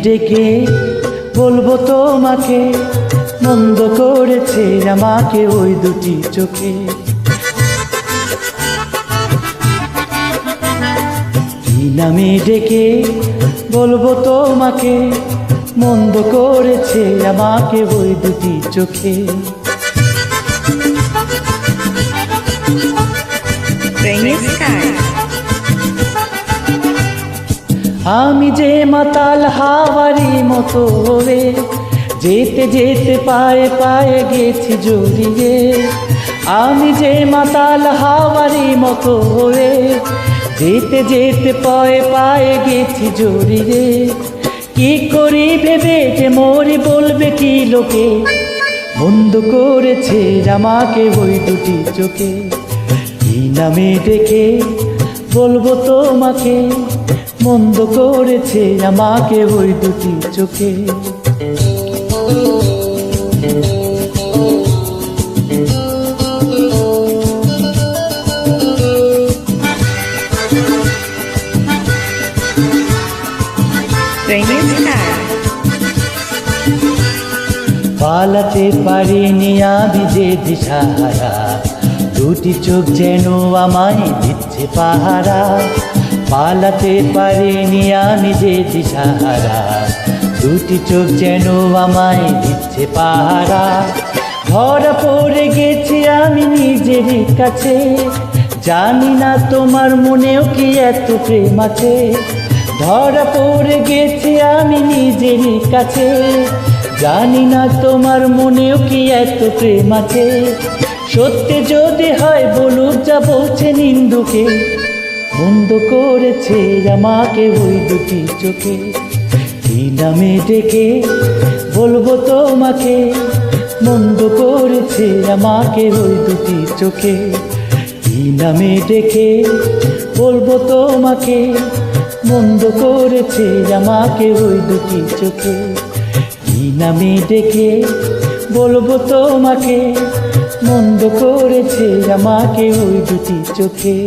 ডেকে বলবো তোমাকে, মন্দ করেছে আমাকে ওই দুটি চোখে। কি নামে ডেকে বলবো তোমাকে, মন্দ করেছে আমাকে ওই দুটি চোখে। আমি যে মাতাল হাওয়ারি মতো রে, যেতে যেতে পায়ে পায়ে গেছি জড়িয়ে। আমি যে মাতাল হাওয়ারি মতো রে, যেতে যেতে পায়ে পায়ে গেছি জড়িয়ে। কি করি ভেবে যে মরি, বলবে কি লোকে, বন্ধ করেছে আমাকে ওই দুটি চোখে। কি নামে ডেকে বলবো তোমাকে, মন্দ করেছে আমাকে ওই দুটি চোখে। পালাতে পারিনি আমি যে দিশাহারা, দুটি চোখ যেন আমায় দিচ্ছে পাহারা। পালাতে পারিনি আমি যে দিশাহারা, দুটি চোখ যেন আমায় দিচ্ছে পাহারা। ধরা পড়ে গেছি আমি নিজেরই কাছে, জানি না তোমার মনেও কি এত প্রেম আছে। ধরা পড়ে গেছি আমি নিজেরই কাছে, জানি না তোমার মনেও কি এত প্রেম আছে। সত্যি যদি হয় বলুক যা বলছে নিন্দুকে, বন্ধ করেছে আমাকে ওই দুটি চোখে। কি নামে ডেকে বলবো তোমাকে, মন্দ করেছে আমাকে ওই দুটি চোখে। কি নামে ডেকে বলবো তোমাকে, মন্দ করেছে আমাকে ওই দুটি চোখে। কি নামে ডেকে বলবো তোমাকে, মন্দ করেছে আমাকে ওই দুটি চোখে।